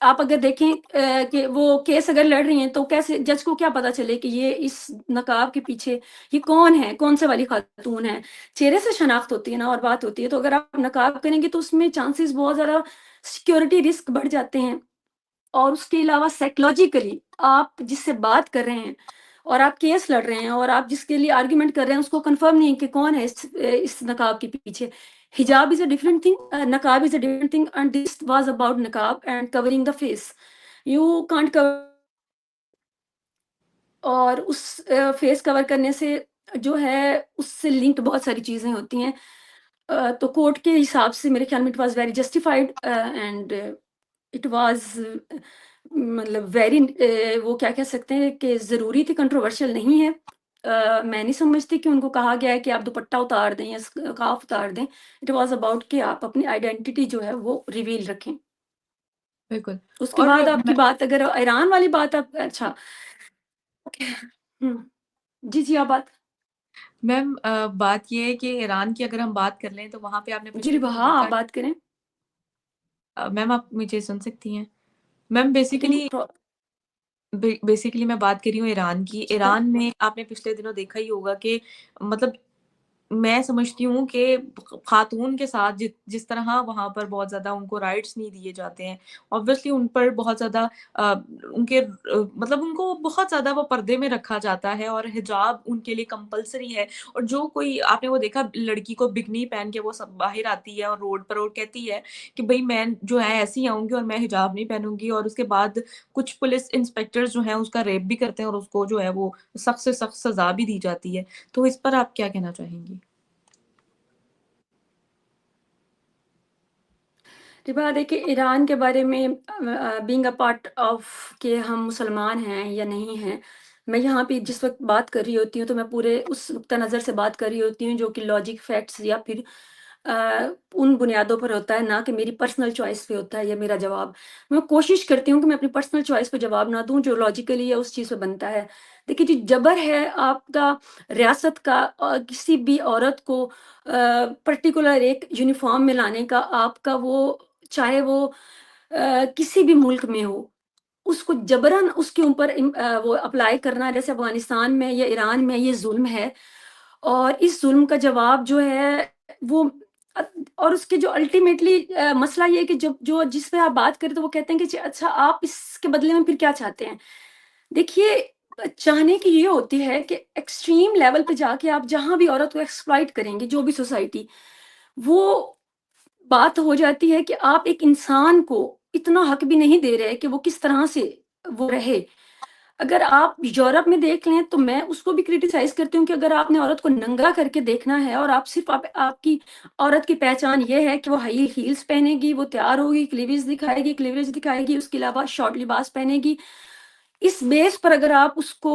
آپ اگر دیکھیں کہ وہ کیس اگر لڑ رہی ہیں تو کیسے جج کو کیا پتا چلے کہ یہ اس نقاب کے پیچھے یہ کون ہے، کون سے والی خاتون ہے؟ چہرے سے شناخت ہوتی ہے نا اور بات ہوتی ہے، تو اگر آپ نقاب کریں گے تو اس میں چانسز بہت زیادہ سیکیورٹی رسک بڑھ جاتے ہیں، اور اس کے علاوہ سائیکولوجیکلی آپ جس سے بات کر رہے ہیں اور آپ کیس لڑ رہے ہیں اور آپ جس کے لیے آرگیومنٹ کر رہے ہیں اس کو کنفرم نہیں ہے کہ کون ہے اس نقاب کے پیچھے. حجاب is a different thing, نقاب is a different thing, and this was about نقاب and covering the face. You can't cover. اور اس فیس کور کرنے سے جو ہے اس سے لنکڈ بہت ساری چیزیں ہوتی ہیں. تو کورٹ کے حساب سے میرے خیال میں it was very justified and it was مطلب ویری وہ کیا کہہ سکتے ہیں کہ ضروری تھی، کنٹروورشل نہیں ہے. میں نہیں سمجھتی کہ ان کو کہا گیا ہے کہ آپ دوپٹہ اتار دیں یا سکارف اتار دیں. اٹ واز اباؤٹ کہ آپ اپنی آئیڈینٹی جو ہے وہ ریویل رکھیں. بالکل. اس کے اور بعد آپ کی میں بات اگر ایران والی بات آپ اچھا جی جی آپ بات میم بات یہ ہے کہ ایران کی اگر ہم بات کر لیں تو وہاں پہ آپ نے جی پچھلے دنوں ہاں آپ دیکھا. بات کریں. میم آپ مجھے سن سکتی ہیں؟ میم لیکن بیسیکلی میں بات کر رہی ہوں ایران کی. ایران میں آپ نے پچھلے دنوں دیکھا ہی ہوگا کہ مطلب میں سمجھتی ہوں کہ خاتون کے ساتھ جس طرح وہاں پر بہت زیادہ ان کو رائٹس نہیں دیے جاتے ہیں. obviously ان پر بہت زیادہ ان کے مطلب ان کو بہت زیادہ وہ پردے میں رکھا جاتا ہے اور حجاب ان کے لیے کمپلسری ہے. اور جو کوئی آپ نے وہ دیکھا لڑکی کو بگنی پہن کے وہ سب باہر آتی ہے اور روڈ پر اور کہتی ہے کہ بھئی میں جو ہے ایسی آؤں گی اور میں حجاب نہیں پہنوں گی, اور اس کے بعد کچھ پولیس انسپیکٹر جو ہیں اس کا ریپ بھی کرتے ہیں اور اس کو جو ہے وہ سخت سے سخت سزا بھی دی جاتی ہے. تو اس پر آپ کیا کہنا چاہیں گی؟ بات ہے کہ ایران کے بارے میں بینگ اے پارٹ آف کہ ہم مسلمان ہیں یا نہیں ہیں, میں یہاں پہ جس وقت بات کر رہی ہوتی ہوں تو میں پورے اس نقطہ نظر سے بات کر رہی ہوتی ہوں جو کہ لاجک فیکٹس یا پھر ان بنیادوں پر ہوتا ہے, نہ کہ میری پرسنل چوائس پہ ہوتا ہے یا میرا جواب. میں کوشش کرتی ہوں کہ میں اپنی پرسنل چوائس پہ جواب نہ دوں جو لاجیکلی ہے اس چیز پہ بنتا ہے. دیکھیے جو جبر ہے آپ کا ریاست کا کسی بھی عورت کو پرٹیکولر ایک یونیفارم میں لانے کا, آپ کا وہ چاہے وہ کسی بھی ملک میں ہو, اس کو جبراً اس کے اوپر وہ اپلائی کرنا جیسے افغانستان میں یا ایران میں یہ ظلم ہے. اور اس ظلم کا جواب جو ہے وہ اور اس کے جو الٹیمیٹلی مسئلہ یہ ہے کہ جو جس پہ آپ بات کریں تو وہ کہتے ہیں کہ اچھا آپ اس کے بدلے میں پھر کیا چاہتے ہیں. دیکھیے چاہنے کی یہ ہوتی ہے کہ ایکسٹریم لیول پہ جا کے آپ جہاں بھی عورت کو ایکسپلائٹ کریں گے جو بھی سوسائٹی, وہ بات ہو جاتی ہے کہ آپ ایک انسان کو اتنا حق بھی نہیں دے رہے کہ وہ کس طرح سے وہ رہے. اگر آپ یورپ میں دیکھ لیں تو میں اس کو بھی کریٹیسائز کرتی ہوں کہ اگر آپ نے عورت کو ننگا کر کے دیکھنا ہے اور آپ صرف آپ کی عورت کی پہچان یہ ہے کہ وہ ہائی ہیلز پہنے گی, وہ تیار ہوگی, کلیویج دکھائے گی, اس کے علاوہ شارٹ لباس پہنے گی, اس بیس پر اگر آپ اس کو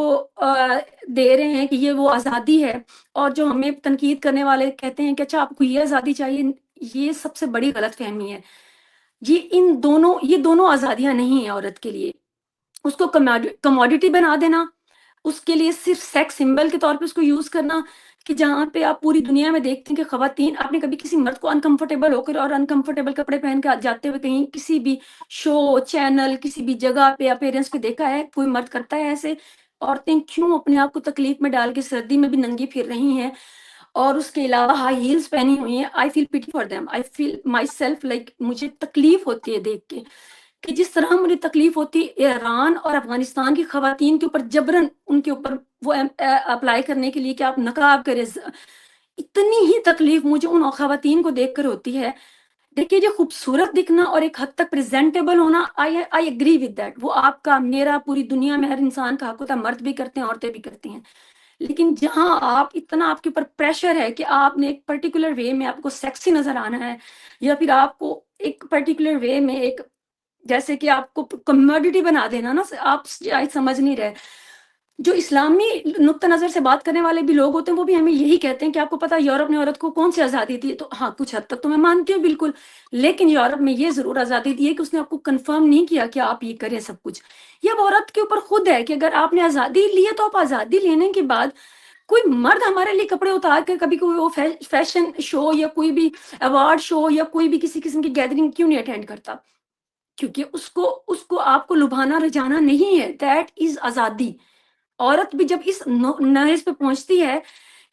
دے رہے ہیں کہ یہ وہ آزادی ہے, اور جو ہمیں تنقید کرنے والے کہتے ہیں کہ اچھا آپ کو یہ آزادی چاہیے, یہ سب سے بڑی غلط فہمی ہے. یہ دونوں آزادیاں نہیں ہیں عورت کے لیے. اس کو کموڈیٹی بنا دینا, اس کے لیے صرف سیکس سمبل کے طور پہ اس کو یوز کرنا, کہ جہاں پہ آپ پوری دنیا میں دیکھتے ہیں کہ خواتین, آپ نے کبھی کسی مرد کو انکمفرٹیبل ہو کر اور انکمفرٹیبل کپڑے پہن کے جاتے ہوئے کہیں کسی بھی شو چینل کسی بھی جگہ پہ اپیرنس پہ دیکھا ہے؟ کوئی مرد کرتا ہے ایسے؟ عورتیں کیوں اپنے آپ کو تکلیف میں ڈال کے سردی میں بھی ننگی پھر رہی ہیں, اور اس کے علاوہ ہائی ہیلز پہنی ہوئی ہیں. I feel pity for them, I feel myself like مجھے تکلیف ہوتی ہے دیکھ کے کہ جس طرح مجھے تکلیف ہوتی ہے ایران اور افغانستان کی خواتین کے اوپر جبراً ان کے اوپر وہ اپلائی کرنے کے لیے کہ آپ نقاب کریں, اتنی ہی تکلیف مجھے ان خواتین کو دیکھ کر ہوتی ہے. دیکھیے جو خوبصورت دکھنا اور ایک حد تک پریزنٹیبل ہونا, آئی اگری ود دیٹ, وہ آپ کا میرا پوری دنیا میں ہر انسان کا حق ہوتا ہے, مرد بھی کرتے ہیں عورتیں بھی کرتی ہیں. لیکن جہاں آپ اتنا آپ کے اوپر پریشر ہے کہ آپ نے ایک پرٹیکولر وے میں آپ کو سیکسی نظر آنا ہے, یا پھر آپ کو ایک پرٹیکولر وے میں ایک جیسے کہ آپ کو کمیڈیٹی بنا دینا نا, آپ سمجھ نہیں رہے. جو اسلامی نقطہ نظر سے بات کرنے والے بھی لوگ ہوتے ہیں وہ بھی ہمیں یہی کہتے ہیں کہ آپ کو پتا یورپ نے عورت کو کون سی آزادی دی. تو ہاں کچھ حد تک تو میں مانتی ہوں بالکل, لیکن یورپ میں یہ ضرور آزادی دی ہے کہ اس نے آپ کو کنفرم نہیں کیا کہ آپ یہ کریں سب کچھ. یہ اب عورت کے اوپر خود ہے کہ اگر آپ نے آزادی لی ہے تو آپ آزادی لینے کے بعد کوئی مرد ہمارے لیے کپڑے اتار کر کبھی کوئی وہ فیشن شو یا کوئی بھی ایوارڈ شو یا کوئی بھی کسی قسم کی گیدرنگ کیوں نہیں اٹینڈ کرتا؟ کیونکہ اس کو آپ کو لبھانا رجانا نہیں ہے. دیٹ از آزادی. عورت بھی جب اس نہج پہ پہنچتی ہے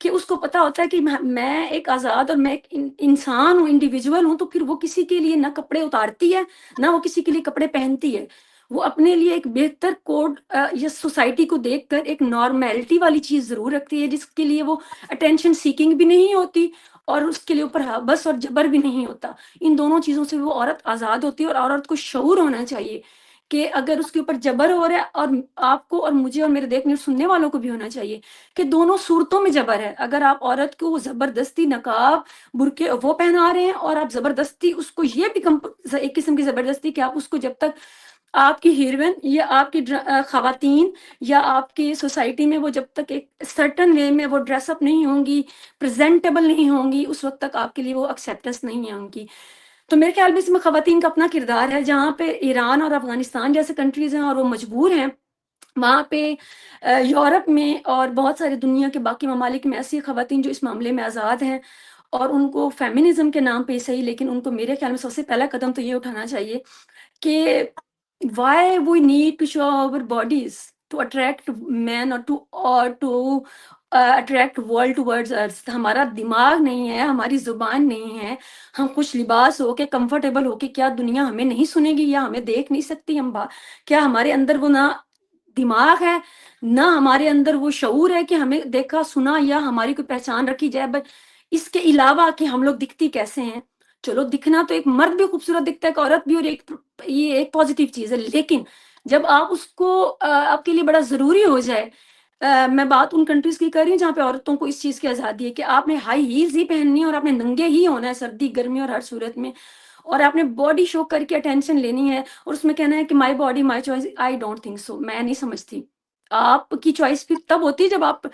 کہ اس کو پتا ہوتا ہے کہ میں ایک آزاد اور میں ایک انسان ہوں، انڈیویجول ہوں، تو پھر وہ کسی کے لیے نہ کپڑے اتارتی ہے، نہ وہ کسی کے لیے کپڑے پہنتی ہے. وہ اپنے لیے ایک بہتر کوڈ یا سوسائٹی کو دیکھ کر ایک نارمیلٹی والی چیز ضرور رکھتی ہے، جس کے لیے وہ اٹینشن سیکنگ بھی نہیں ہوتی اور اس کے لیے اوپر بس اور جبر بھی نہیں ہوتا. ان دونوں چیزوں سے وہ عورت آزاد ہوتی ہے. اور عورت کو شعور ہونا چاہیے کہ اگر اس کے اوپر جبر ہو رہا ہے، اور آپ کو اور مجھے اور میرے دیکھنے اور سننے والوں کو بھی ہونا چاہیے کہ دونوں صورتوں میں جبر ہے. اگر آپ عورت کو زبردستی نقاب برقعے وہ پہنا رہے ہیں، اور آپ زبردستی اس کو یہ بھی ایک قسم کی زبردستی کہ آپ اس کو جب تک آپ کی ہیروین یا آپ کی خواتین یا آپ کی سوسائٹی میں وہ جب تک ایک سرٹن وے میں وہ ڈریس اپ نہیں ہوں گی، پریزنٹیبل نہیں ہوں گی، اس وقت تک آپ کے لیے وہ ایکسیپٹنس نہیں ہے ان کی. تو میرے خیال میں اس میں خواتین کا اپنا کردار ہے. جہاں پہ ایران اور افغانستان جیسے کنٹریز ہیں اور وہ مجبور ہیں، وہاں پہ یورپ میں اور بہت سارے دنیا کے باقی ممالک میں ایسی خواتین جو اس معاملے میں آزاد ہیں، اور ان کو فیمنزم کے نام پہ صحیح، لیکن ان کو میرے خیال میں سب سے پہلا قدم تو یہ اٹھانا چاہیے کہ why we need to show our bodies to attract men or to attract world towards us. ہمارا دماغ نہیں ہے، ہماری زبان نہیں ہے، ہم خوش لباس ہو کے کمفرٹیبل ہو کے کیا دنیا ہمیں نہیں سنے گی یا ہمیں دیکھ نہیں سکتی؟ کیا ہمارے اندر وہ نہ دماغ ہے، نہ ہمارے اندر وہ شعور ہے کہ ہمیں دیکھا سنا یا ہماری کوئی پہچان رکھی جائے؟ بٹ اس کے علاوہ کہ ہم لوگ دکھتی کیسے ہیں. چلو دکھنا تو ایک مرد بھی خوبصورت دکھتا ہے، ایک عورت بھی، اور یہ ایک پازیٹیو چیز ہے. لیکن جب آپ اس کو آپ کے لیے بڑا ضروری ہو جائے، میں بات ان کنٹریز کی کر رہی ہوں جہاں پہ عورتوں کو اس چیز کی آزادی ہے کہ آپ نے ہائی ہیلز ہی پہننی ہے اور آپ نے ننگے ہی ہونا ہے سردی گرمی اور ہر صورت میں، اور آپ نے باڈی شو کر کے اٹینشن لینی ہے اور اس میں کہنا ہے کہ my body my choice. I don't think so. میں نہیں سمجھتی. آپ کی چوائس پھر تب ہوتی ہے جب آپ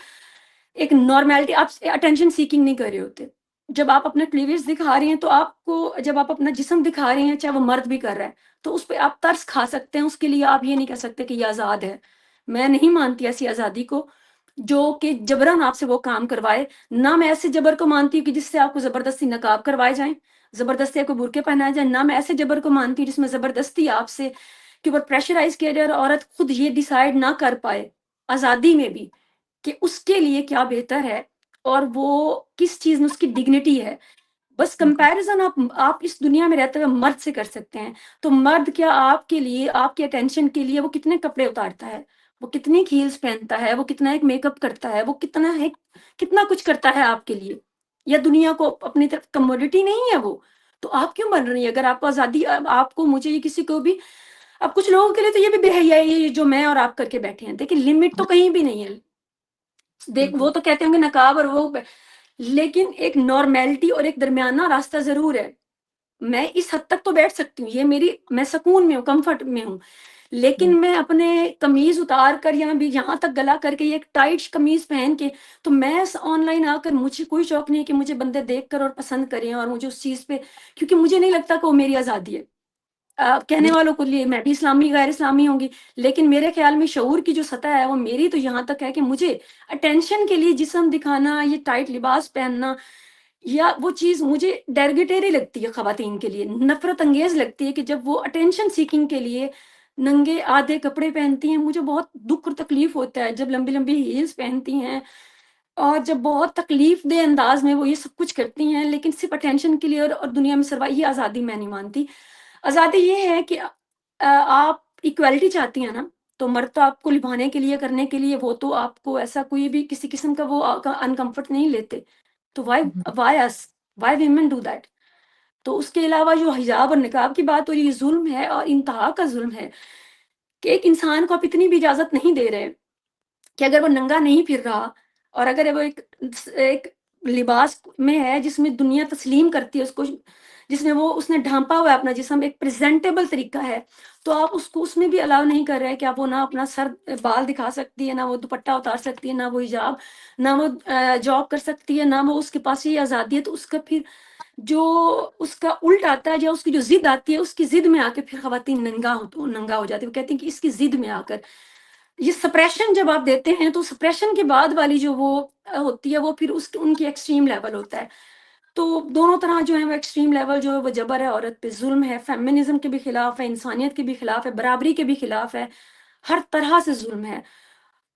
ایک نارمیلٹی، آپ اٹینشن سیکنگ نہیں کر رہے ہوتے. جب آپ اپنے کلیویج دکھا رہی ہیں تو آپ کو، جب آپ اپنا جسم دکھا رہی ہیں چاہے وہ مرد بھی کر رہا ہے، تو اس پہ آپ ترس کھا سکتے ہیں. اس کے لیے آپ یہ نہیں کہہ سکتے کہ یہ آزاد ہے. میں نہیں مانتی ایسی آزادی کو جو کہ جبراً آپ سے وہ کام کروائے. نہ میں ایسے جبر کو مانتی ہوں کہ جس سے آپ کو زبردستی نقاب کروائے جائیں، زبردستی آپ کو برقعے پہنائے جائیں. نہ میں ایسے جبر کو مانتی ہوں جس میں زبردستی آپ سے کے اوپر پریشرائز کیا جائے اور عورت خود یہ ڈیسائیڈ نہ کر پائے آزادی میں بھی کہ اس کے لیے کیا بہتر ہے اور وہ کس چیز میں اس کی ڈگنیٹی ہے. بس کمپیریزن آپ اس دنیا میں رہتے ہوئے مرد سے کر سکتے ہیں. تو مرد کیا آپ کے لیے، آپ کے اٹینشن کے لیے وہ کتنے کپڑے اتارتا ہے، وہ کتنی ہیلز پہنتا ہے، وہ کتنا ایک میک اپ کرتا ہے، وہ کتنا کچھ کرتا ہے آپ کے لیے، یا دنیا کو اپنی طرف کموڈیٹی نہیں ہے وہ. تو آپ کیوں بن رہی ہیں؟ اگر آپ کو آزادی، آپ کو، مجھے، یہ کسی کو بھی، اب کچھ لوگوں کے لیے تو یہ بھی بے حیائی ہے یہ جو میں اور آپ کر کے بیٹھے ہیں. دیکھیں لمٹ تو کہیں بھی نہیں ہے. وہ تو کہتے ہوں گے نقاب اور وہ، لیکن ایک نارمیلٹی اور ایک درمیانہ راستہ ضرور ہے. میں اس حد تک تو بیٹھ سکتی ہوں، یہ میں سکون میں ہوں، کمفرٹ میں ہوں. لیکن میں اپنے قمیض اتار کر یا بھی یہاں تک گلا کر کے، یہ ایک ٹائٹ قمیض پہن کے، تو میں آن لائن آ کر مجھے کوئی شوق نہیں کہ مجھے بندے دیکھ کر اور پسند کریں اور مجھے اس چیز پہ، کیونکہ مجھے نہیں لگتا کہ وہ میری آزادی ہے. کہنے والوں کو لیے میں بھی اسلامی غیر اسلامی ہوں گی، لیکن میرے خیال میں شعور کی جو سطح ہے وہ میری تو یہاں تک ہے کہ مجھے اٹینشن کے لیے جسم دکھانا، یہ ٹائٹ لباس پہننا، یا وہ چیز مجھے ڈیرگیٹری لگتی ہے. خواتین کے لیے نفرت انگیز لگتی ہے کہ جب وہ اٹینشن سیکنگ کے لیے ننگے آدھے کپڑے پہنتی ہیں. مجھے بہت دکھ اور تکلیف ہوتا ہے جب لمبی لمبی ہیلز پہنتی ہیں اور جب بہت تکلیف دہ انداز میں وہ یہ سب کچھ کرتی ہیں، لیکن صرف اٹینشن کے لیے اور دنیا میں سروائی. یہ آزادی میں نہیں مانتی. آزادی یہ ہے کہ آپ ایکویلٹی چاہتی ہیں نا، تو مرد تو آپ کو لبھانے کے لیے، کرنے کے لیے، وہ تو آپ کو ایسا کوئی بھی کسی قسم کا وہ انکمفرٹ نہیں لیتے. تو وائی ویمن ڈو دیٹ؟ تو اس کے علاوہ جو حجاب اور نقاب کی بات ہو رہی ہے، یہ ظلم ہے اور انتہا کا ظلم ہے کہ ایک انسان کو آپ اتنی بھی اجازت نہیں دے رہے کہ اگر وہ ننگا نہیں پھر رہا، اور اگر وہ ایک لباس میں ہے جس میں دنیا تسلیم کرتی ہے اس کو، جس میں اس نے ڈھانپا ہوا ہے اپنا جسم، ایک پریزنٹیبل طریقہ ہے، تو آپ اس کو اس میں بھی الاؤ نہیں کر رہے کہ آپ وہ نہ اپنا سر بال دکھا سکتی ہے، نہ وہ دوپٹہ اتار سکتی ہے، نہ وہ حجاب، نہ وہ جاب کر سکتی ہے، نہ وہ اس کے پاس یہ آزادی ہے. تو اس کا پھر جو اس کا الٹ آتا ہے، یا اس کی جو ضد آتی ہے، اس کی ضد میں آ کے پھر خواتین ننگا ہو جاتی ہے. وہ کہتی ہیں کہ اس کی ضد میں آ کر یہ سپریشن جب آپ دیتے ہیں، تو سپریشن کے بعد والی جو وہ ہوتی ہے، وہ پھر ان کی ایکسٹریم لیول ہوتا ہے. تو دونوں طرح جو ہے وہ ایکسٹریم لیول جو ہے وہ جبر ہے، عورت پہ ظلم ہے، فیمنزم کے بھی خلاف ہے، انسانیت کے بھی خلاف ہے، برابری کے بھی خلاف ہے، ہر طرح سے ظلم ہے.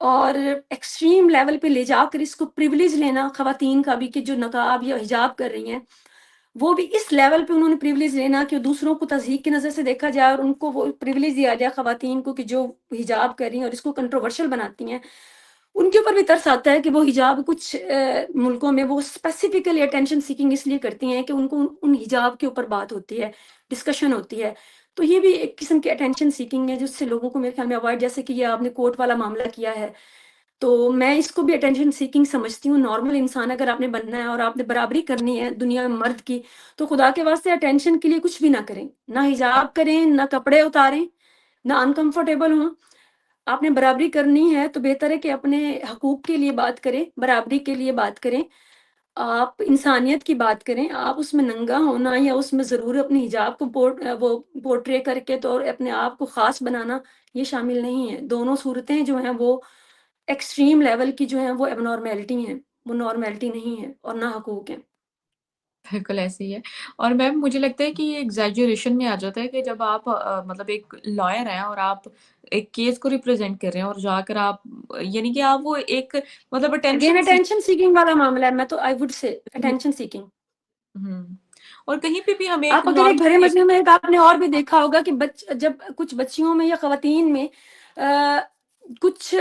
اور ایکسٹریم لیول پہ لے جا کر اس کو پریویلیج لینا خواتین کا بھی، کہ جو نقاب یا حجاب کر رہی ہیں، وہ بھی اس لیول پہ انہوں نے پریویلیج لینا کہ دوسروں کو تضحیق کی نظر سے دیکھا جائے، اور ان کو وہ پریویلیج دیا جائے خواتین کو کہ جو حجاب کر رہی ہیں اور اس کو کنٹروورشل بناتی ہیں. ان کے اوپر بھی ترس آتا ہے کہ وہ حجاب کچھ ملکوں میں وہ اسپیسیفکلی اٹینشن سیکنگ اس لیے کرتی ہیں کہ ان کو ان حجاب کے اوپر بات ہوتی ہے، ڈسکشن ہوتی ہے. تو یہ بھی ایک قسم کی اٹینشن سیکنگ ہے جس سے لوگوں کو میرے خیال میں اوائڈ، جیسے کہ یہ آپ نے کورٹ والا معاملہ کیا ہے، تو میں اس کو بھی اٹینشن سیکنگ سمجھتی ہوں. نارمل انسان اگر آپ نے بننا ہے اور آپ نے برابری کرنی ہے دنیا میں مرد کی، تو خدا کے واسطے اٹینشن کے لیے کچھ بھی نہ کریں، نہ حجاب کریں، نہ کپڑے اتاریں، نہ انکمفرٹیبل ہوں. آپ نے برابری کرنی ہے تو بہتر ہے کہ اپنے حقوق کے لیے بات کریں، برابری کے لیے بات کریں، آپ انسانیت کی بات کریں. آپ اس میں ننگا ہونا یا اس میں ضرور اپنی حجاب کو وہ پورٹرے کر کے تو اپنے آپ کو خاص بنانا، یہ شامل نہیں ہے. دونوں صورتیں جو ہیں وہ ایکسٹریم لیول کی جو ہیں وہ اب نارمیلٹی ہیں، وہ نارمیلٹی نہیں ہے اور نہ حقوق ہیں. بالکل ایسے ہی ہے. اور میم مجھے لگتا ہے کہ یہ ایگزیجریشن میں آ جاتا ہے کہ جب آپ مطلب ایک لائر ہیں اور آپ ایک کیس کو ریپرزینٹ کر رہے ہیں اور جا کر آپ یعنی کہ آپ وہ ایک مطلب اگین اٹینشن سی اٹینشن سیکنگ والا معاملہ ہے، میں تو I would say attention seeking. ہوں اور کہیں پہ بھی ہمیں ایک آپ اگر ایک بھرے نارمل مجمع میں ایک آپ نے اور بھی دیکھا ہوگا کہ جب کچھ بچیوں میں یا خواتین میں کچھ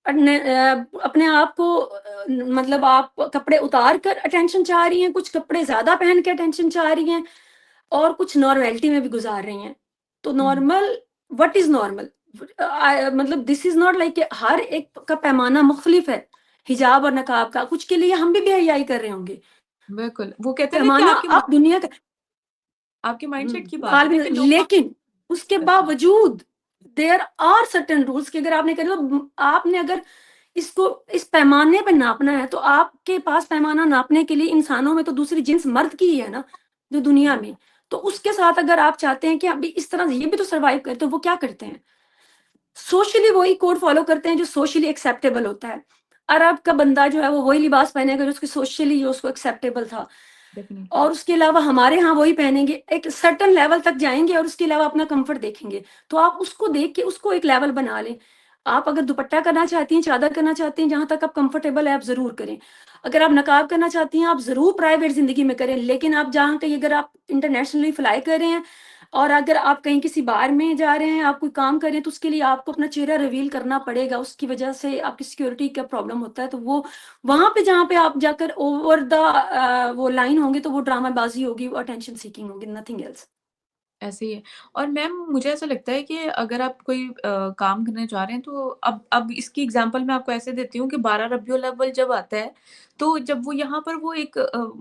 اپنے آپ کو مطلب آپ کپڑے اتار کر اٹینشن چاہ رہی ہیں، کچھ کپڑے زیادہ پہن کے اٹینشن چاہ رہی ہیں، اور کچھ نارملٹی میں بھی گزار رہی ہیں. تو نارمل، وٹ از نارمل؟ مطلب دس از ناٹ لائک کہ ہر ایک کا پیمانہ مختلف ہے. حجاب اور نقاب کا کچھ کے لیے ہم بھی بے حیائی کر رہے ہوں گے. بالکل وہ کہتے ہیں نا کہ پیمانہ اب دنیا کا آپ کے مائنڈ سیٹ کی بات ہے نا کہ لوگ لیکن اس کے کرتے ہیں. باوجود دیر آر سرٹن رولس کہ اگر آپ نے کہا، آپ نے اگر اس کو اس پیمانے پہ ناپنا ہے تو آپ کے پاس پیمانہ ناپنے کے لیے انسانوں میں تو دوسری جنس مرد کی ہی ہے نا جو دنیا میں. تو اس کے ساتھ اگر آپ چاہتے ہیں کہ ابھی اس طرح یہ بھی تو سروائیو کرے، تو وہ کیا کرتے ہیں؟ سوشلی وہی کوڈ فالو کرتے ہیں جو سوشلی ایکسیپٹیبل ہوتا ہے. عرب کا بندہ جو ہے وہ وہی لباس پہنے گا جو اس کے سوشلی جو اس کو ایکسیپٹیبل تھا، ڈیفینیٹلی اور اس کے علاوہ ہمارے ہاں وہی پہنیں گے. ایک سرٹن لیول تک جائیں گے اور اس کے علاوہ اپنا کمفرٹ دیکھیں گے. تو آپ اس کو دیکھ کے اس کو ایک لیول بنا لیں. آپ اگر دوپٹہ کرنا چاہتی ہیں، چادر کرنا چاہتی ہیں، جہاں تک آپ کمفرٹیبل ہے آپ ضرور کریں. اگر آپ نقاب کرنا چاہتی ہیں آپ ضرور پرائیویٹ زندگی میں کریں. لیکن آپ جہاں کہیں اگر آپ انٹرنیشنلی فلائی کر رہے ہیں اور اگر آپ کہیں کسی بار میں جا رہے ہیں، آپ کوئی کام کر رہے ہیں، تو اس کے لیے آپ کو اپنا چہرہ ریویل کرنا پڑے گا. اس کی وجہ سے آپ کی سیکیورٹی کا پرابلم ہوتا ہے. تو وہ وہاں پہ جہاں پہ آپ جا کر اوور دا وہ لائن ہوں گے تو وہ ڈرامہ بازی ہوگی، وہ اٹینشن سیکنگ ہوگی، نتھنگ ایلس. ایسے ہی ہے. اور میم مجھے ایسا لگتا ہے کہ اگر آپ کوئی کام کرنے جا رہے ہیں تو اب اس کی اگزامپل میں آپ کو ایسے دیتی ہوں کہ 12 ربیع الاول جب آتا ہے تو جب وہ یہاں پر وہ ایک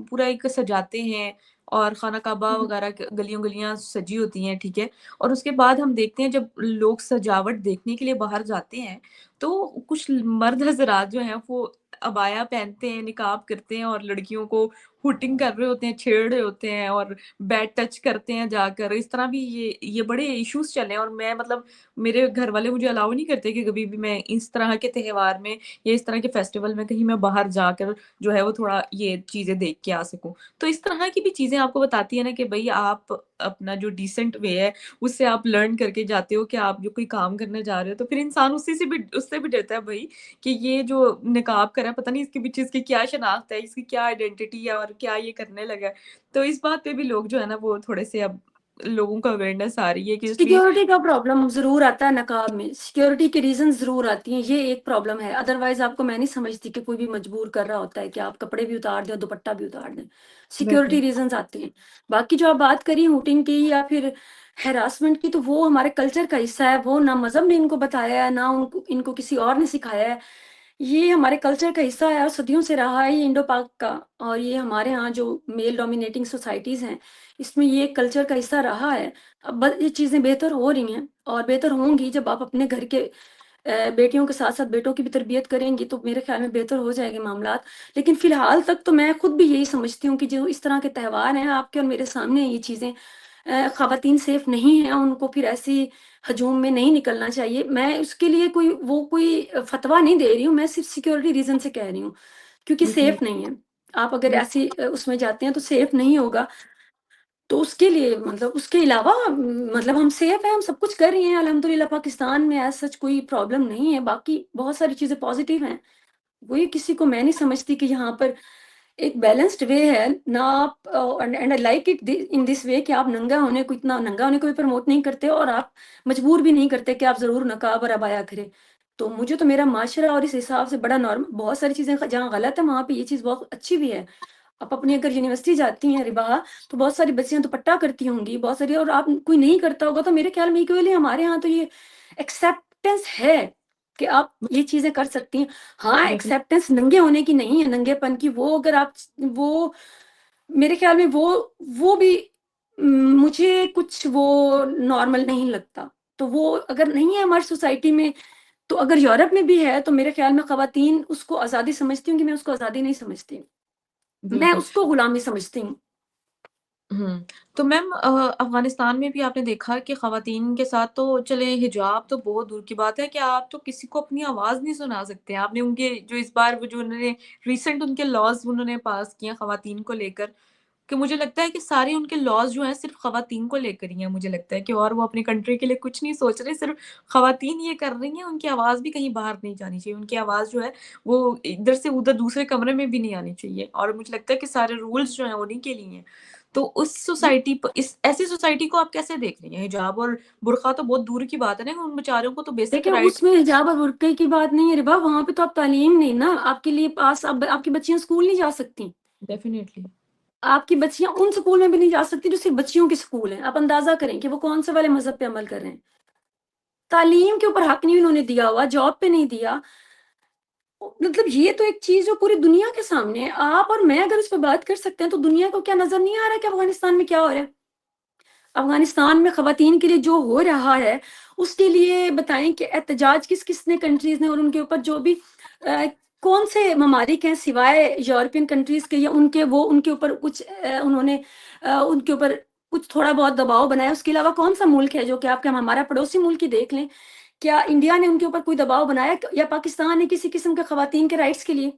پورا ایک سجاتے ہیں اور خانہ کعبہ وغیرہ گلیوں گلیاں سجی ہوتی ہیں، ٹھیک ہے. اور اس کے بعد ہم دیکھتے ہیں جب لوگ سجاوٹ دیکھنے کے لیے باہر جاتے ہیں تو کچھ مرد حضرات جو ہیں وہ عبایا پہنتے ہیں، نقاب کرتے ہیں اور لڑکیوں کو ہوٹنگ کر رہے ہوتے ہیں، چھیڑ رہے ہوتے ہیں اور بیڈ ٹچ کرتے ہیں جا کر. اس طرح بھی یہ بڑے ایشوز چلے ہیں اور میں مطلب میرے گھر والے مجھے الاؤ نہیں کرتے کہ کبھی بھی میں اس طرح کے تہوار میں یا اس طرح کے فیسٹیول میں کہیں میں باہر جا کر جو ہے وہ تھوڑا یہ چیزیں دیکھ کے آ سکوں. تو اس طرح کی بھی چیزیں آپ کو بتاتی ہیں نا کہ بھئی آپ اپنا جو ڈیسنٹ وے ہے اس سے آپ لرن کر کے جاتے ہو کہ آپ جو کوئی کام کرنے جا رہے ہو تو پھر انسان اس سے بھی ڈرتا ہے بھائی کہ یہ جو نقاب کرا ہے پتہ نہیں اس کے پیچھے اس کی کیا شناخت ہے، اس کی کیا آئیڈینٹی ہے اور کیا یہ کرنے لگا ہے. تو اس بات پہ بھی لوگ جو ہے نا وہ تھوڑے سے اب لوگوں کو اویئرنیس آ رہی ہے کہ اس لیے سیکیورٹی کا پرابلم ضرور آتا ہے نقاب میں، سیکیورٹی کے ریزن ضرور آتی ہیں، یہ ایک پرابلم ہے. ادروائز آپ کو میں نہیں سمجھتی کہ کوئی بھی مجبور کر رہا ہوتا ہے کہ آپ کپڑے بھی اتار دیں اور دوپٹہ بھی اتار دیں. بالکل سیکیورٹی ریزنز آتے ہیں. باقی جو آپ بات کری ہوٹنگ کی یا پھر ہیراسمنٹ کی، تو وہ ہمارے کلچر کا حصہ ہے. وہ نہ مذہب نے ان کو بتایا ہے، نہ ان کو کسی اور نے سکھایا ہے. یہ ہمارے کلچر کا حصہ ہے اور صدیوں سے رہا ہے یہ انڈو پاک کا. اور یہ ہمارے ہاں جو میل ڈومینیٹنگ سوسائٹیز ہیں اس میں یہ کلچر کا حصہ رہا ہے. اب یہ چیزیں بہتر ہو رہی ہیں اور بہتر ہوں گی جب آپ اپنے گھر کے بیٹیوں کے ساتھ ساتھ بیٹوں کی بھی تربیت کریں گی تو میرے خیال میں بہتر ہو جائے گے معاملات. لیکن فی الحال تک تو میں خود بھی یہی سمجھتی ہوں کہ جو اس طرح کے تہوار ہیں آپ کے اور میرے سامنے یہ چیزیں خواتین سیف نہیں ہیں، ان کو پھر ایسی ہجوم میں نہیں نکلنا چاہیے. میں اس کے لیے کوئی فتویٰ نہیں دے رہی ہوں، میں صرف سیکیورٹی ریزن سے کہہ رہی ہوں کیونکہ لیکن سیف نہیں ہے. آپ اگر ایسی اس میں جاتے ہیں تو سیف نہیں ہوگا. تو اس کے لیے مطلب اس کے علاوہ مطلب ہم سیف ہیں، ہم سب کچھ کر رہی ہیں الحمدللہ. پاکستان میں ایز سچ کوئی پرابلم نہیں ہے، باقی بہت ساری چیزیں پازیٹیو ہیں. وہی کسی کو میں نہیں سمجھتی کہ یہاں پر ایک بیلنسڈ وے ہے نہ. آپ and I like it in this way کہ آپ ننگا ہونے کو اتنا ننگا ہونے کو بھی پروموٹ نہیں کرتے، اور آپ مجبور بھی نہیں کرتے کہ آپ ضرور نقاب اور عبایا کریں. تو مجھے تو میرا معاشرہ اور اس حساب سے بڑا نارمل. بہت ساری چیزیں جہاں غلط ہے وہاں پہ یہ چیز بہت اچھی بھی ہے. آپ اپنی اگر یونیورسٹی جاتی ہیں ربا، تو بہت ساری بچیاں دوپٹہ کرتی ہوں گی، بہت ساری، اور آپ کوئی نہیں کرتا ہوگا تو میرے خیال میں ایکولی ہمارے یہاں تو یہ ایکسیپٹینس ہے کہ آپ یہ چیزیں کر سکتی ہیں. ہاں ڈیفینیٹلی. ایکسیپٹینس ننگے ہونے کی نہیں ہے، ننگے پن کی. وہ اگر آپ وہ میرے خیال میں وہ بھی مجھے کچھ وہ نارمل نہیں لگتا. تو وہ اگر نہیں ہے ہماری سوسائٹی میں، تو اگر یورپ میں بھی ہے تو میرے خیال میں خواتین اس کو آزادی سمجھتی ہوں کہ میں اس کو آزادی نہیں سمجھتی ہوں، میں بالکل. اس کو غلامی سمجھتی ہوں. ہوں. تو میم افغانستان میں بھی آپ نے دیکھا کہ خواتین کے ساتھ تو چلے حجاب تو بہت دور کی بات ہے کہ آپ تو کسی کو اپنی آواز نہیں سنا سکتے. آپ نے ان کے جو اس بار وہ جو انہوں نے ریسنٹ ان کے لاز انہوں نے پاس کیے ہیں خواتین کو لے کر، کہ مجھے لگتا ہے کہ سارے ان کے لاز جو ہیں صرف خواتین کو لے کر ہی ہیں. مجھے لگتا ہے کہ اور وہ اپنی کنٹری کے لیے کچھ نہیں سوچ رہے، صرف خواتین یہ کر رہی ہیں. ان کی آواز بھی کہیں باہر نہیں جانی چاہیے، ان کی آواز جو ہے وہ ادھر سے ادھر دوسرے کمرے میں بھی نہیں آنی چاہیے. اور مجھے لگتا ہے کہ سارے رولز جو ہیں انہیں کے لیے ہیں. تو اس سوسائٹی اس ایسی سوسائٹی کو آپ کیسے دیکھ رہی ہیں؟ حجاب اور برقع تو بہت دور کی بات ہے نا، ان بیچاروں کو تو بیسک دیکھیں رائٹ. اس میں حجاب اور برقعے کی بات نہیں ہے ربا، وہاں پہ تو آپ تعلیم نہیں نا، آپ کے لیے پاس آپ کی بچیاں اسکول نہیں جا سکتی. ڈیفینیٹلی. آپ کی بچیاں ان سکول میں بھی نہیں جا سکتی جو صرف بچیوں کے سکول ہیں. آپ اندازہ کریں کہ وہ کون سے والے مذہب پہ عمل کر رہے ہیں. تعلیم کے اوپر حق نہیں انہوں نے دیا ہوا، جاب پہ نہیں دیا. مطلب یہ تو ایک چیز جو پوری دنیا کے سامنے ہے. آپ اور میں اگر اس پہ بات کر سکتے ہیں تو دنیا کو کیا نظر نہیں آ رہا کہ افغانستان میں کیا ہو رہا ہے؟ افغانستان میں خواتین کے لیے جو ہو رہا ہے اس کے لیے بتائیں کہ احتجاج کس کس نے کنٹریز نے، اور ان کے اوپر جو بھی کون سے ممالک ہیں سوائے یورپین کنٹریز کے، یا ان کے اوپر کچھ انہوں نے ان کے اوپر کچھ تھوڑا بہت دباؤ بنایا. اس کے علاوہ کون سا ملک ہے جو کہ آپ کے ہمارا پڑوسی ملک ہی دیکھ لیں، کیا انڈیا نے ان کے اوپر کوئی دباؤ بنایا، یا پاکستان نے کسی قسم کے خواتین کے رائٹس کے لیے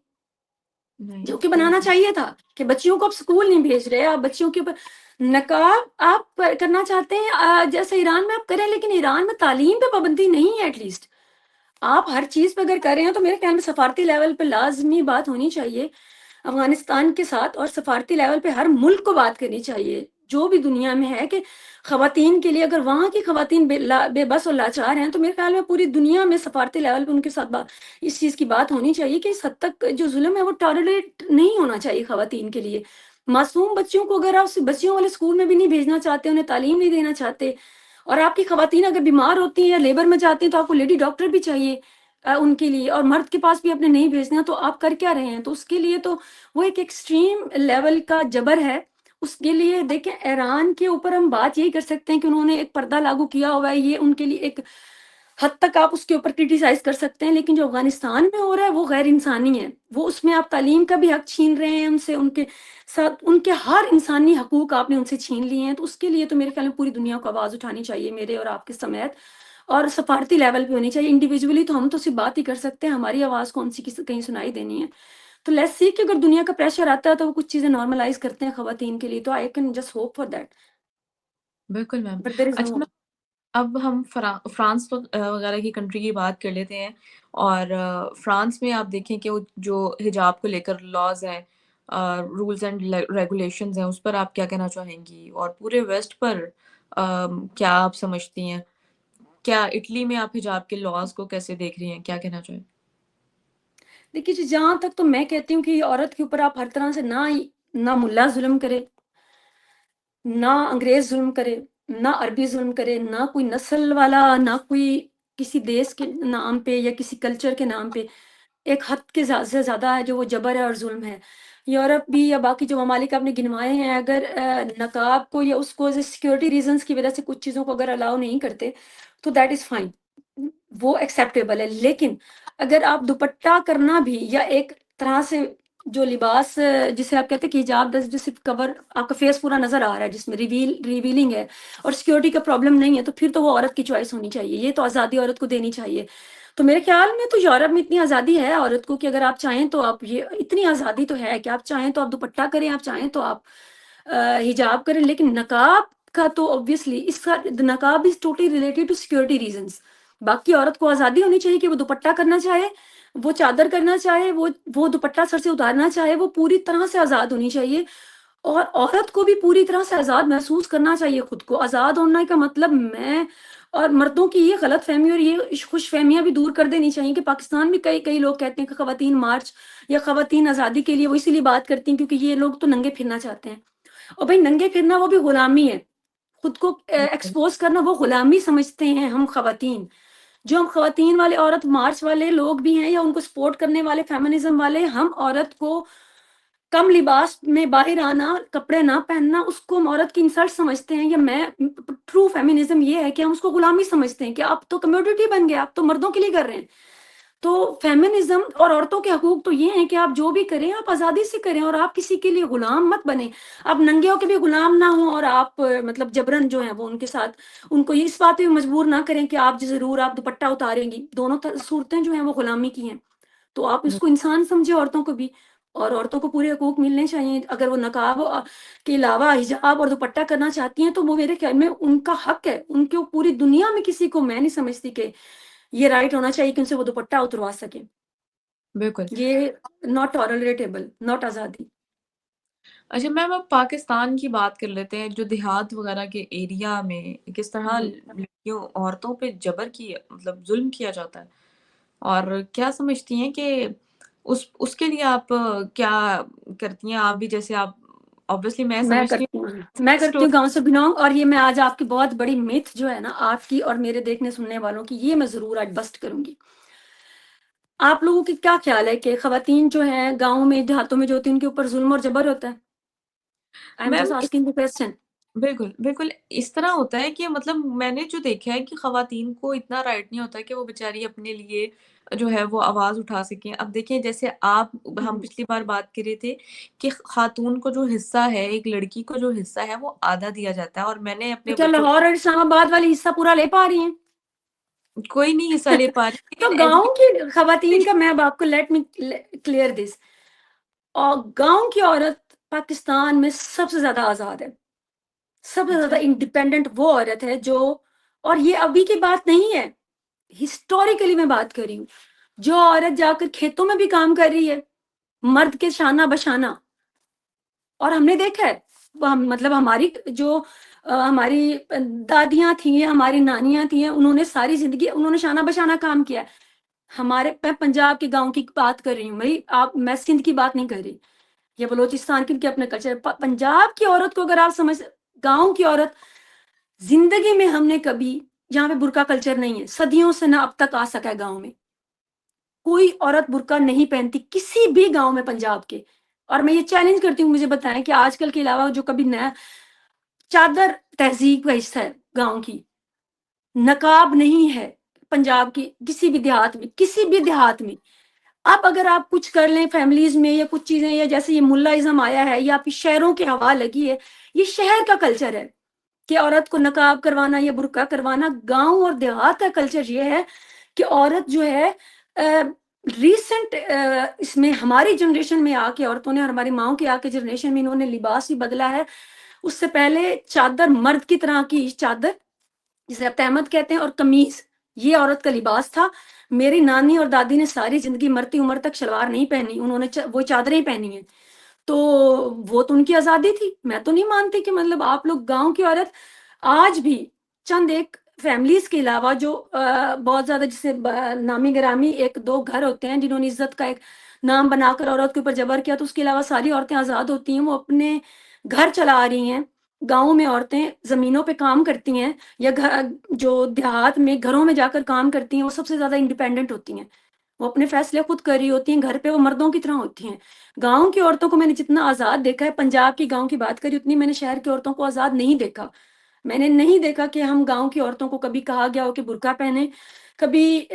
نہیں. جو کہ کوئی بنانا چاہیے تھا کہ بچیوں کو آپ اسکول نہیں بھیج رہے، آپ بچیوں کے اوپر نقاب آپ کرنا چاہتے ہیں جیسے ایران میں آپ کریں، لیکن ایران میں تعلیم پہ پابندی نہیں ہے. ایٹ لیسٹ آپ ہر چیز پہ اگر کر رہے ہیں تو میرے خیال میں سفارتی لیول پہ لازمی بات ہونی چاہیے افغانستان کے ساتھ، اور سفارتی لیول پہ ہر ملک کو بات کرنی چاہیے جو بھی دنیا میں ہے کہ خواتین کے لیے، اگر وہاں کی خواتین بے بس اور لاچار ہیں تو میرے خیال میں پوری دنیا میں سفارتی لیول پہ ان کے ساتھ اس چیز کی بات ہونی چاہیے کہ اس حد تک جو ظلم ہے وہ ٹالریٹ نہیں ہونا چاہیے خواتین کے لیے. معصوم بچیوں کو اگر آپ بچیوں والے اسکول میں بھی نہیں بھیجنا چاہتے، انہیں تعلیم نہیں دینا چاہتے، اور آپ کی خواتین اگر بیمار ہوتی ہیں یا لیبر میں جاتی ہیں تو آپ کو لیڈی ڈاکٹر بھی چاہیے ان کے لیے، اور مرد کے پاس بھی اپنے نہیں بھیجنا، تو آپ کر کیا رہے ہیں؟ تو اس کے لیے تو وہ ایک ایکسٹریم لیول کا جبر ہے. اس کے لیے دیکھیں ایران کے اوپر ہم بات یہی کر سکتے ہیں کہ انہوں نے ایک پردہ لاگو کیا ہوا ہے، یہ ان کے لیے ایک حد تک آپ اس کے اوپر کرٹیسائز کر سکتے ہیں. لیکن جو افغانستان میں ہو رہا ہے وہ غیر انسانی ہے. وہ اس میں آپ تعلیم کا بھی حق چھین رہے ہیں ان سے، ان کے ساتھ ان کے ہر انسانی حقوق آپ نے ان سے چھین لیے ہیں. تو اس کے لیے تو میرے خیال میں پوری دنیا کو آواز اٹھانی چاہیے، میرے اور آپ کے سمیت، اور سفارتی لیول پہ ہونی چاہیے. انڈیویجولی تو ہم تو صرف بات ہی کر سکتے ہیں، ہماری آواز کون سی کہیں سنائی دینی ہے. تو لیٹس سی کہ اگر دنیا کا پریشر آتا ہے تو وہ کچھ چیزیں نارملائز کرتے ہیں خواتین کے لیے، تو I can just hope for that, بالکل میم. بٹ دیر از اچھا نو. میم، اب ہم فرانس وغیرہ کی کنٹری کی بات کر لیتے ہیں. اور فرانس میں آپ دیکھیں کہ وہ جو حجاب کو لے کر لاز ہیں، رولز اینڈ ریگولیشنز ہیں، اس پر آپ کیا کہنا چاہیں گی؟ اور پورے ویسٹ پر کیا آپ سمجھتی ہیں؟ کیا اٹلی میں آپ حجاب کے لاز کو کیسے دیکھ رہی ہیں؟ کیا کہنا چاہیں؟ دیکھیے جی، جہاں تک تو میں کہتی ہوں کہ یہ عورت کے اوپر آپ ہر طرح سے نہ ملا ظلم کرے، نہ انگریز ظلم کرے، نہ عربی ظلم کرے، نہ کوئی نسل والا، نہ کوئی کسی دیش کے نام پہ یا کسی کلچر کے نام پہ. ایک حد کے سے زیادہ ہے جو وہ جبر ہے اور ظلم ہے. یورپ بھی یا باقی جو ممالک آپ نے گنوائے ہیں، اگر نقاب کو یا اس کو سیکورٹی ریزنس کی وجہ سے کچھ چیزوں کو اگر الاؤ نہیں کرتے تو دیٹ از فائن، وہ ایکسیپٹیبل ہے. لیکن اگر آپ دوپٹہ کرنا بھی، یا ایک طرح سے جو لباس جسے آپ کہتے ہیں کہ حجاب جو صرف کور آپ کا فیس پورا نظر آ رہا ہے، جس میں ریویلنگ ہے اور سیکیورٹی کا پرابلم نہیں ہے، تو پھر تو وہ عورت کی چوائس ہونی چاہیے. یہ تو آزادی عورت کو دینی چاہیے. تو میرے خیال میں تو یورپ میں اتنی آزادی ہے عورت کو کہ اگر آپ چاہیں تو آپ، یہ اتنی آزادی تو ہے کہ آپ چاہیں تو آپ دوپٹہ کریں، آپ چاہیں تو آپ حجاب کریں، لیکن نقاب کا تو obviously اس کا نقاب is totally related to security reasons. باقی عورت کو آزادی ہونی چاہیے کہ وہ دوپٹہ کرنا چاہے، وہ چادر کرنا چاہے، وہ دوپٹہ سر سے اتارنا چاہے، وہ پوری طرح سے آزاد ہونی چاہیے. اور عورت کو بھی پوری طرح سے آزاد محسوس کرنا چاہیے خود کو. آزاد ہونے کا مطلب میں اور مردوں کی یہ غلط فہمی اور یہ خوش فہمیاں بھی دور کر دینی چاہیے کہ پاکستان میں کئی لوگ کہتے ہیں کہ خواتین مارچ یا خواتین آزادی کے لیے وہ اسی لیے بات کرتی ہیں کیونکہ یہ لوگ تو ننگے پھرنا چاہتے ہیں. اور بھائی ننگے پھرنا وہ بھی غلامی ہے، خود کو بالکل ایکسپوز کرنا وہ غلامی سمجھتے ہیں ہم خواتین. جو ہم خواتین والے عورت مارچ والے لوگ بھی ہیں یا ان کو سپورٹ کرنے والے فیمنزم والے، ہم عورت کو کم لباس میں باہر آنا، کپڑے نہ پہننا، اس کو ہم عورت کی انسلٹ سمجھتے ہیں. یا میں ٹرو فیمنزم یہ ہے کہ ہم اس کو غلامی سمجھتے ہیں کہ آپ تو کمیونٹی بن گئے، آپ تو مردوں کے لیے کر رہے ہیں. تو فیمنزم اور عورتوں کے حقوق تو یہ ہیں کہ آپ جو بھی کریں آپ آزادی سے کریں اور آپ کسی کے لیے غلام مت بنیں. آپ ننگے ہو کے بھی غلام نہ ہوں اور آپ مطلب جبرن جو ہیں وہ ان کے ساتھ ان کو اس بات پہ مجبور نہ کریں کہ آپ ضرور آپ دوپٹہ اتاریں گی. دونوں صورتیں جو ہیں وہ غلامی کی ہیں. تو آپ اس کو انسان سمجھے عورتوں کو بھی، اور عورتوں کو پورے حقوق ملنے چاہیے. اگر وہ نقاب کے علاوہ حجاب اور دوپٹہ کرنا چاہتی ہیں تو وہ میرے خیال میں ان کا حق ہے. ان کو پوری دنیا میں کسی کو میں نہیں سمجھتی کہ یہ رائٹ ہونا چاہیے کہ ان سے وہ دوپٹہ اتروا سکیں. بالکل. یہ ناٹ ٹالریٹیبل، ناٹ آزادی. اچھا میم، اب پاکستان کی بات کر لیتے ہیں. جو دیہات وغیرہ کے ایریا میں کس طرح لڑکیوں عورتوں پہ جبر کی مطلب ظلم کیا جاتا ہے، اور کیا سمجھتی ہیں کہ اس کے لیے آپ کیا کرتی ہیں؟ آپ بھی جیسے آپ obviously میں میں سمجھتی کرتی ہوں میں ہوں کرتی اسٹوری. ہوں گاؤں سے بلونگ. اور یہ میں آج آپ کی بہت بڑی میتھ جو ہے نا آپ کی اور میرے دیکھنے سننے والوں کی، یہ میں ضرور آج بسٹ کروں گی. آپ لوگوں کی کیا خیال ہے کہ خواتین جو ہیں گاؤں میں دیہاتوں میں جو ہوتی ہیں ان کے اوپر ظلم اور جبر ہوتا ہے؟ I am ma'am just asking the question. بالکل بالکل اس طرح ہوتا ہے کہ مطلب میں نے جو دیکھا ہے کہ خواتین کو اتنا رائٹ نہیں ہوتا کہ وہ بیچاری اپنے لیے جو ہے وہ آواز اٹھا سکیں. اب دیکھیں جیسے ہم پچھلی بار بات کر رہے تھے کہ خاتون کو جو حصہ ہے، ایک لڑکی کو جو حصہ ہے وہ آدھا دیا جاتا ہے، اور میں نے تو اپنے کیا بچوں لاہور اور اسلام آباد والی حصہ پورا لے پا رہی ہیں؟ کوئی نہیں حصہ لے پا رہی، تو لیکن گاؤں کی خواتین کا میں اب آپ کو لیٹ می کلیئر دس. اور گاؤں کی عورت پاکستان میں سب سے زیادہ آزاد ہے، سب سے زیادہ اچھا انڈیپینڈنٹ وہ عورت ہے جو، اور یہ ابھی کی بات نہیں ہے، ہسٹوریکلی میں بات کر رہی ہوں، جو عورت جا کر کھیتوں میں بھی کام کر رہی ہے مرد کے شانہ بشانہ. اور ہم نے دیکھا ہے مطلب ہماری جو ہماری دادیاں تھیں، ہماری نانیاں تھیں، انہوں نے ساری زندگی انہوں نے شانہ بشانہ کام کیا. میں پنجاب کے گاؤں کی بات کر رہی ہوں بھائی، میں سندھ کی بات نہیں کر رہی یا بلوچستان کی اپنے کلچر. پنجاب کی عورت کو اگر آپ سمجھ، گاؤں کی عورت زندگی میں ہم نے کبھی، جہاں پہ برقع کلچر نہیں ہے صدیوں سے نہ اب تک آ سکا ہے گاؤں میں، کوئی عورت برقع نہیں پہنتی کسی بھی گاؤں میں پنجاب کے. اور میں یہ چیلنج کرتی ہوں مجھے بتائیں کہ آج کل کے علاوہ جو کبھی نیا چادر تہذیب کا حصہ ہے گاؤں کی، نقاب نہیں ہے پنجاب کی کسی بھی دیہات میں، کسی بھی دیہات میں. اب اگر آپ کچھ کر لیں فیملیز میں یا کچھ چیزیں، یا جیسے یہ ملاازم آیا ہے یا پھر شہروں کے ہوا لگی ہے، یہ شہر کا کلچر ہے کہ عورت کو نقاب کروانا یا برقع کروانا. گاؤں اور دیہات کا کلچر یہ ہے کہ عورت جو ہے ریسنٹ اس میں ہماری جنریشن میں آ کے عورتوں نے، اور ہماری ماؤں کے آ کے جنریشن میں انہوں نے لباس ہی بدلا ہے. اس سے پہلے چادر مرد کی طرح کی چادر جسے آپ تہمت کہتے ہیں اور قمیض، یہ عورت کا لباس تھا. میری نانی اور دادی نے ساری زندگی مرتی عمر تک شلوار نہیں پہنی، انہوں نے وہ چادریں پہنی ہیں. تو وہ تو ان کی آزادی تھی. میں تو نہیں مانتی کہ مطلب آپ لوگ گاؤں کی عورت آج بھی چند ایک فیملیز کے علاوہ جو بہت زیادہ جسے نامی گرامی ایک دو گھر ہوتے ہیں جنہوں نے عزت کا ایک نام بنا کر عورت کے اوپر جبر کیا، تو اس کے علاوہ ساری عورتیں آزاد ہوتی ہیں، وہ اپنے گھر چلا رہی ہیں. گاؤں میں عورتیں زمینوں پہ کام کرتی ہیں یا جو دیہات میں گھروں میں جا کر کام کرتی ہیں وہ سب سے زیادہ انڈیپینڈنٹ ہوتی ہیں، وہ اپنے فیصلے خود کر رہی ہوتی ہیں، گھر پہ وہ مردوں کی طرح ہوتی ہیں. گاؤں کی عورتوں کو میں نے جتنا آزاد دیکھا ہے، پنجاب کی گاؤں کی بات کری اتنی میں نے شہر کی عورتوں کو آزاد نہیں دیکھا. میں نے نہیں دیکھا کہ ہم گاؤں کی عورتوں کو کبھی کہا گیا ہو کہ برقع پہنے، کبھی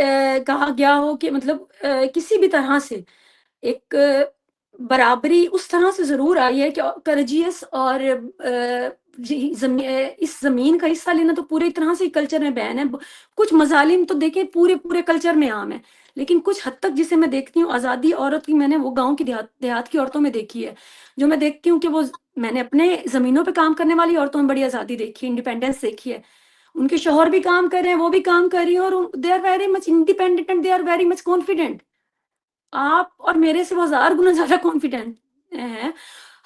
کہا گیا ہو کہ مطلب کسی بھی طرح سے ایک برابری اس طرح سے ضرور آئی ہے کہ کرجیس اور اس زمین کا حصہ لینا تو پورے طرح سے کلچر میں بین ہے. کچھ مظالم تو دیکھیں پورے کلچر میں عام ہے، لیکن کچھ حد تک جسے میں دیکھتی ہوں آزادی عورت کی، میں نے وہ گاؤں کی دیہات کی عورتوں میں دیکھی ہے، جو میں دیکھتی ہوں کہ وہ، میں نے اپنے زمینوں پہ کام کرنے والی عورتوں میں بڑی آزادی دیکھی ہے، انڈیپینڈنس دیکھی ہے. ان کے شوہر بھی کام کر رہے ہیں، وہ بھی کام کر رہی ہیں، اور they are very much independent and they are very much confident. آپ اور میرے سے وہ 1000 گنا زیادہ کانفیڈنٹ ہیں.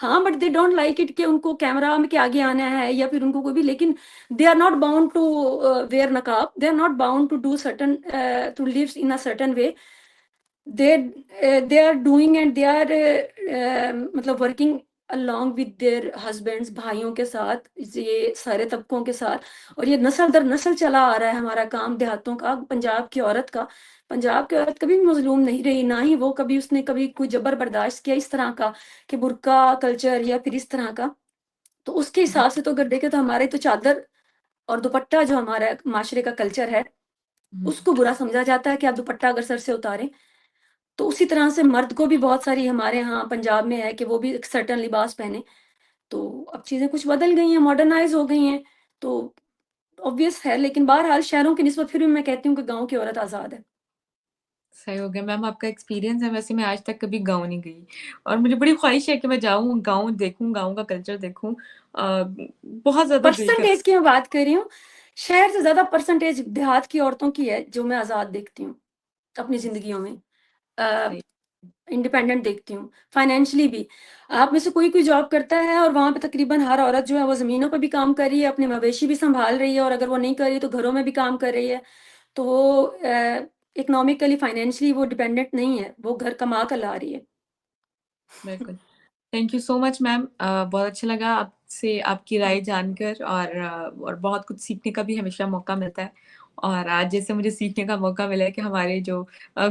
ہاں but they don't like it کہ ان کو کیمرہ کے آگے آنا ہے یا پھر ان کو کوئی بھی، لیکن they are not bound to wear نقاب، they are not bound to do certain to live in a certain way. They are doing and they are مطلب working along with their husbands، بھائیوں کے ساتھ، یہ سارے طبقوں کے ساتھ. اور یہ نسل در نسل چلا آ رہا ہے ہمارا کام دیہاتوں کا. پنجاب کی عورت کا، پنجاب کی عورت کبھی بھی مظلوم نہیں رہی، نہ ہی وہ کبھی اس نے کبھی کوئی جبر برداشت کیا اس طرح کا کہ برقع کلچر یا پھر اس طرح کا. تو اس کے حساب سے تو اگر دیکھیں تو ہمارے تو چادر اور دوپٹہ جو ہمارا معاشرے کا کلچر ہے اس کو برا سمجھا جاتا ہے کہ آپ دوپٹہ اگر سر سے اتاریں. تو اسی طرح سے مرد کو بھی بہت ساری ہمارے ہاں پنجاب میں ہے کہ وہ بھی ایک سرٹن لباس پہنے. تو اب چیزیں کچھ بدل گئی ہیں، ماڈرنائز ہو گئی ہیں، تو obvious ہے. لیکن بہرحال شہروں کی نسبت پھر بھی میں کہتی ہوں کہ گاؤں کی عورت آزاد ہے. صحیح ہو گیا میم، آپ کا ایکسپیرینس ہے. ویسے میں آج تک کبھی گاؤں نہیں گئی اور مجھے بڑی خواہش ہے کہ میں جاؤں گاؤں دیکھوں، گاؤں کا کلچر دیکھوں. بہت زیادہ دل کر پرسنٹیج کی میں بات کر رہی ہوں، شہر سے زیادہ پرسنٹیج دیہات کی عورتوں کی ہے جو میں آزاد دیکھتی ہوں اپنی زندگیوں میں. صحیح. انڈیپینڈنٹ دیکھتی ہوں فائنینشلی بھی. آپ میں سے کوئی جاب کرتا ہے اور وہاں پہ تقریباً ہر عورت جو ہے وہ زمینوں پہ بھی کام کر رہی ہے، اپنے مویشی بھی سنبھال رہی ہے، اور اگر وہ نہیں کر رہی تو گھروں میں بھی کام کر رہی ہے. تو وہ اکنامکلی فائنینشلی وہ ڈیپینڈنٹ نہیں ہے، وہ گھر کما کر لا رہی ہے. بالکل. تھینک یو سو مچ میم. بہت اچھا لگا آپ سے آپ کی رائے جان کر، اور بہت کچھ سیکھنے کا بھی ہمیشہ موقع ملتا ہے. اور آج جیسے مجھے سیکھنے کا موقع ملا ہے کہ ہمارے جو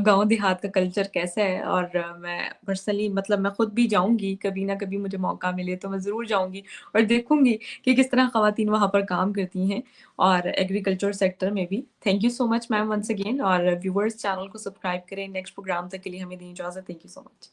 گاؤں دیہات کا کلچر کیسا ہے. اور میں پرسنلی مطلب میں خود بھی جاؤں گی، کبھی نہ کبھی مجھے موقع ملے تو میں ضرور جاؤں گی اور دیکھوں گی کہ کس طرح خواتین وہاں پر کام کرتی ہیں، اور ایگریکلچر سیکٹر میں بھی. Thank you so much ma'am once again. اور ویورز چینل کو سبسکرائب کریں. نیکسٹ پروگرام تک کے لیے ہمیں دیں اجازت. Thank you so much.